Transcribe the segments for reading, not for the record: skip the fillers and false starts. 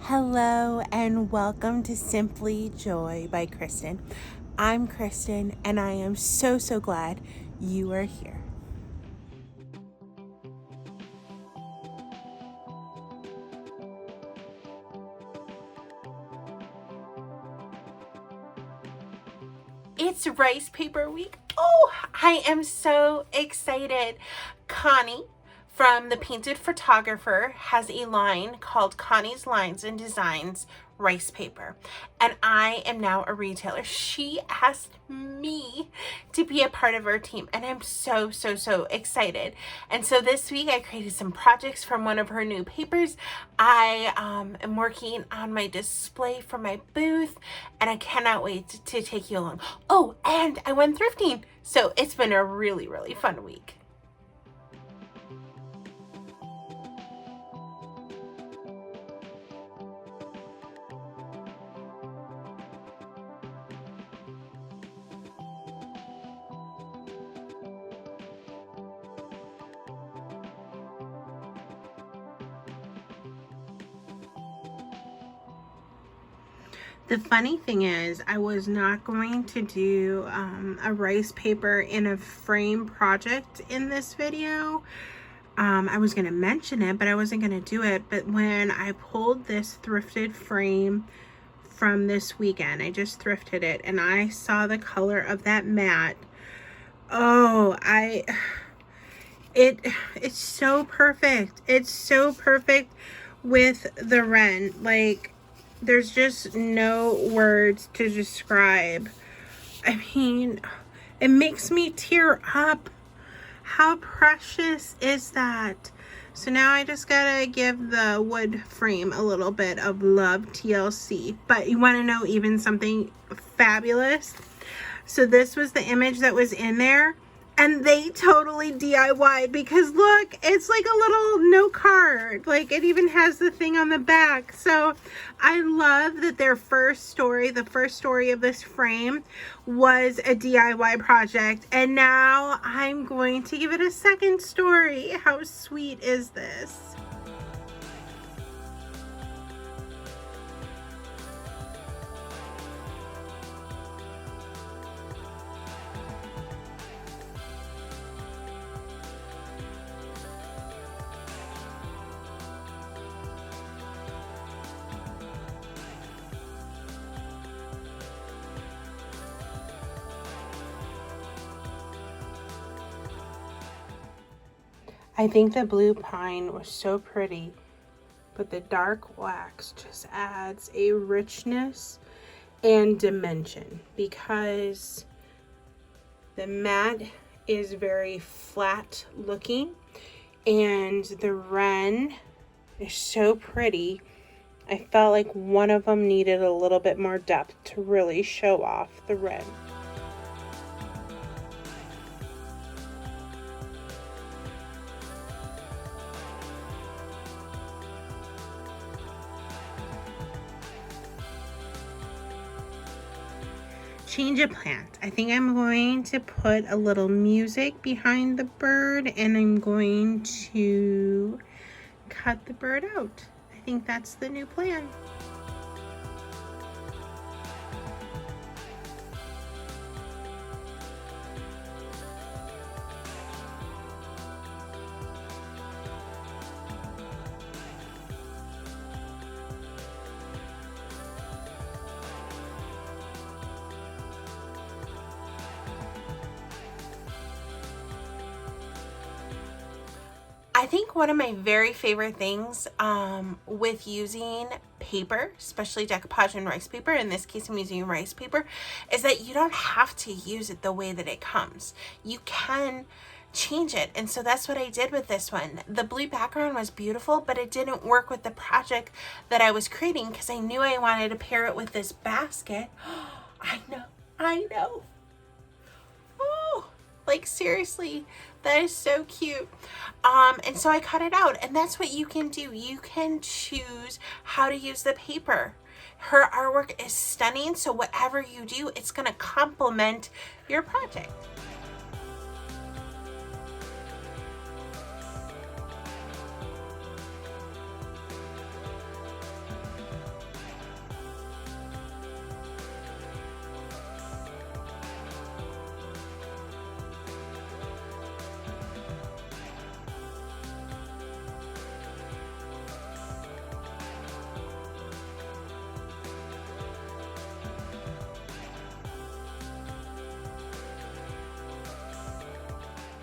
Hello and welcome to Simply Joy by Kristen. I'm Kristen and I am so glad you are here. It's rice paper week. Oh, I am so excited. Connie from The Painted Photographer has a line called Connie's Lines and Designs Rice Paper, and I am now a retailer. She asked me to be a part of her team, and I'm so excited. And so this week I created some projects from one of her new papers. I am working on my display for my booth, and I cannot wait to take you along. Oh, and I went thrifting, so it's been a really fun week. The funny thing is, I was not going to do a rice paper in a frame project in this video. I was going to mention it, but I wasn't going to do it. But when I pulled this thrifted frame from this weekend, I just thrifted it, and I saw the color of that mat. Oh, it's so perfect. It's so perfect with the Wren. Like, there's just no words to describe. I mean, it makes me tear up. How precious is that? So now I just gotta give the wood frame a little bit of love, TLC. But you want to know even something fabulous? So this was the image that was in there, and they totally DIY'd, because look, it's like a little note card. Like, it even has the thing on the back. So I love that their first story, the first story of this frame, was a DIY project, and now I'm going to give it a second story. How sweet is this? I think the blue pine was so pretty, but the dark wax just adds a richness and dimension, because the mat is very flat looking and the Wren is so pretty. I felt like one of them needed a little bit more depth to really show off the Wren. Change of plant. I think I'm going to put a little music behind the bird, and I'm going to cut the bird out. I think that's the new plan. I think one of my very favorite things with using paper, especially decoupage and rice paper, in this case I'm using rice paper, is that you don't have to use it the way that it comes. You can change it, and so that's what I did with this one. The blue background was beautiful, but it didn't work with the project that I was creating, because I knew I wanted to pair it with this basket. I know. Oh, like, seriously, that is so cute. And so I cut it out, and that's what you can do. You can choose how to use the paper. Her artwork is stunning, so whatever you do, it's going to complement your project.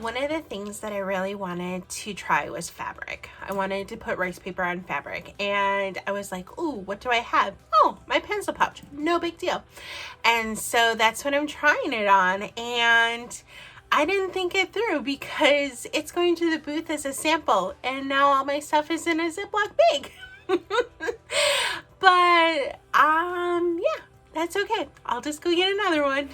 One of the things that I really wanted to try was fabric. I wanted to put rice paper on fabric, and I was like, ooh, what do I have? Oh, my pencil pouch, no big deal. And so that's what I'm trying it on, and I didn't think it through because it's going to the booth as a sample, and now all my stuff is in a Ziploc bag. But yeah, that's okay. I'll just go get another one.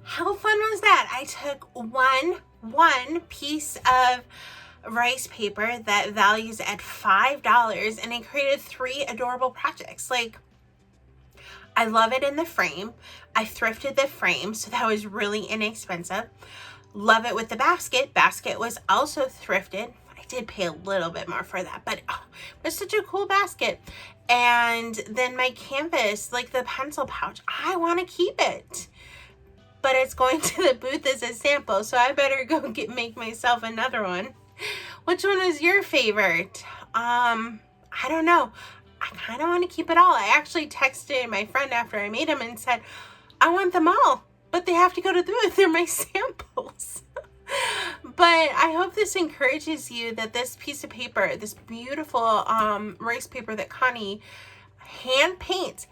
How fun was that? I took one piece of rice paper that values at $5, and I created 3 adorable projects. Like, I love it in the frame. I thrifted the frame, so that was really inexpensive. Love it with the basket. Basket was also thrifted. I did pay a little bit more for that, but oh, it was such a cool basket. And then my canvas, like the pencil pouch, I want to keep it, but it's going to the booth as a sample, so I better go make myself another one. Which one is your favorite? I don't know. I kind of want to keep it all. I actually texted my friend after I made them and said, I want them all, but they have to go to the booth. They're my samples. But I hope this encourages you that this piece of paper, this beautiful rice paper that Connie hand paints.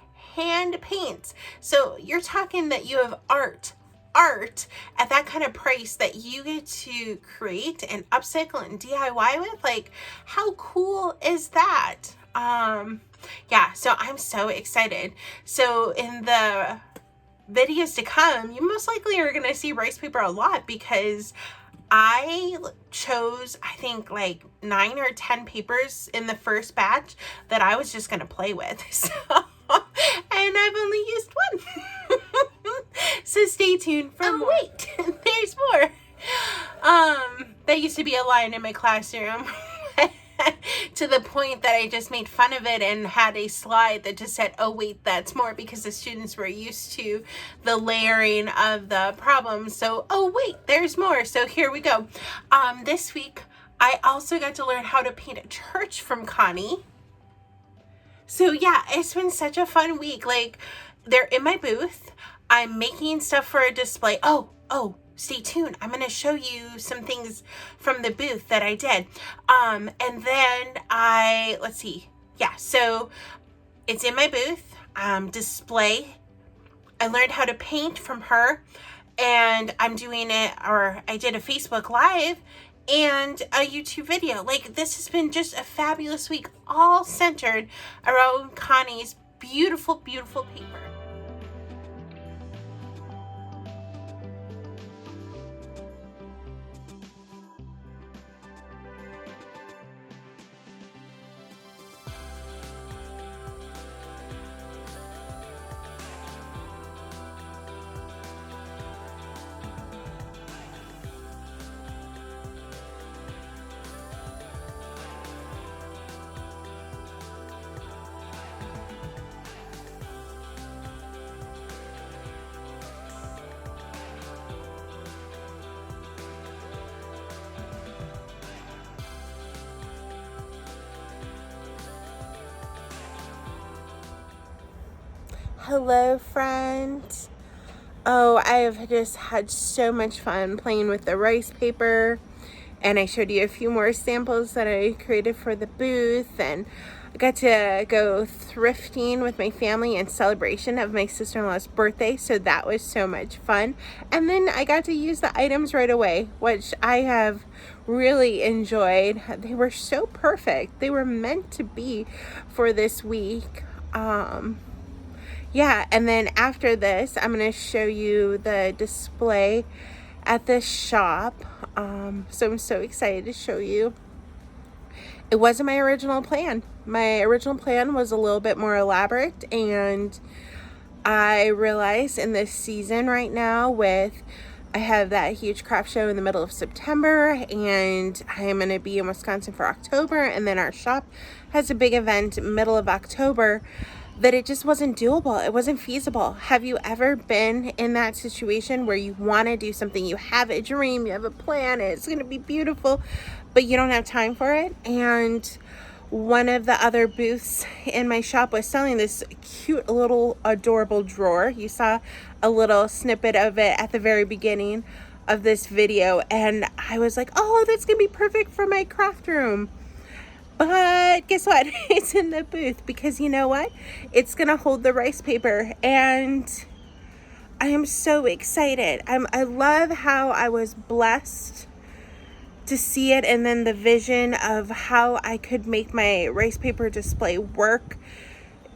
So you're talking that you have art at that kind of price that you get to create and upcycle and DIY with. Like, how cool is that? Yeah, so I'm so excited. So in the videos to come, you most likely are going to see rice paper a lot, because I chose, I think, like 9 or 10 papers in the first batch that I was just going to play with. So, and I've only used one. So stay tuned for more. Wait, there's more. That used to be a line in my classroom. To the point that I just made fun of it and had a slide that just said, oh wait, that's more, because the students were used to the layering of the problems. So, oh wait, there's more. So here we go. This week, I also got to learn how to paint a church from Connie. So yeah, it's been such a fun week. Like, they're in my booth. I'm making stuff for a display. Oh, stay tuned. I'm going to show you some things from the booth that I did. And then let's see. Yeah, so it's in my booth, display. I learned how to paint from her, and I'm doing it, or I did a Facebook Live and a YouTube video. Like, this has been just a fabulous week, all centered around Connie's beautiful, beautiful paper. Hello, friends. Oh, I have just had so much fun playing with the rice paper And I showed you a few more samples that I created for the booth, and I got to go thrifting with my family in celebration of my sister-in-law's birthday, so that was so much fun. And then I got to use the items right away, which I have really enjoyed. They were so perfect. They were meant to be for this week. Yeah, and then after this, I'm going to show you the display at the shop. So I'm so excited to show you. It wasn't my original plan. My original plan was a little bit more elaborate, and I realized in this season right now I have that huge craft show in the middle of September, and I am going to be in Wisconsin for October, and then our shop has a big event middle of October, that it just wasn't doable. It wasn't feasible. Have you ever been in that situation where you want to do something, you have a dream, you have a plan, and it's going to be beautiful, but you don't have time for it? And one of the other booths in my shop was selling this cute little adorable drawer. You saw a little snippet of it at the very beginning of this video, and I was like, oh, that's going to be perfect for my craft room. But guess what? It's in the booth, because you know what? It's going to hold the rice paper, and I am so excited. I love how I was blessed to see it, and then the vision of how I could make my rice paper display work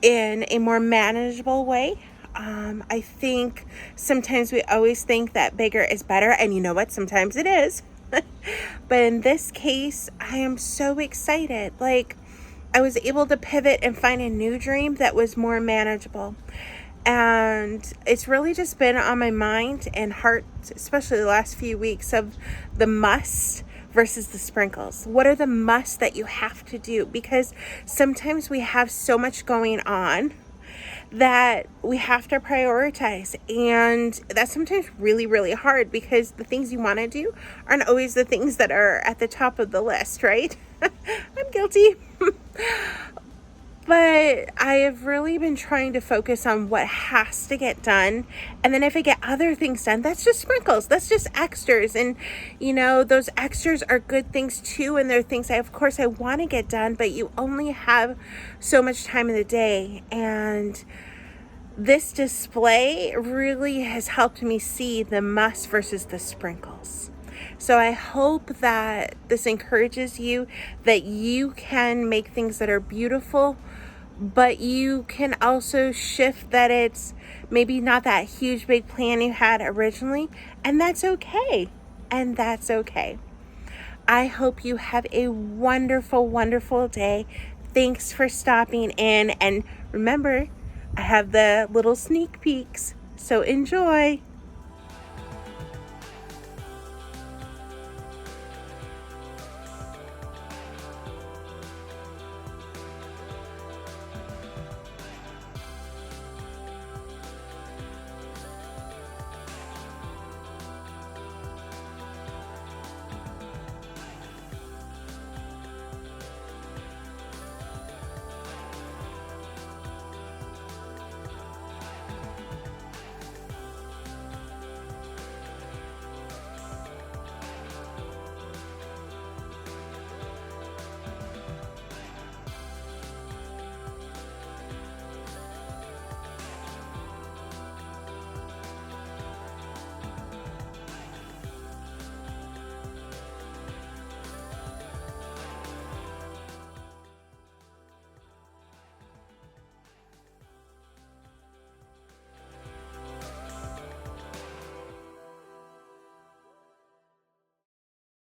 in a more manageable way. I think sometimes we always think that bigger is better, and you know what? Sometimes it is. But in this case, I am so excited. Like, I was able to pivot and find a new dream that was more manageable. And it's really just been on my mind and heart, especially the last few weeks, of the must versus the sprinkles. What are the musts that you have to do? Because sometimes we have so much going on that we have to prioritize, and that's sometimes really, really hard, because the things you want to do aren't always the things that are at the top of the list, right? I'm guilty. But I have really been trying to focus on what has to get done. And then if I get other things done, that's just sprinkles. That's just extras. And, you know, those extras are good things too. And they're things of course I want to get done, but you only have so much time in the day. And this display really has helped me see the must versus the sprinkles. So I hope that this encourages you, that you can make things that are beautiful, but you can also shift that it's maybe not that huge big plan you had originally, and that's okay. And that's okay. I hope you have a wonderful, wonderful day. Thanks for stopping in, and remember, I have the little sneak peeks, so enjoy.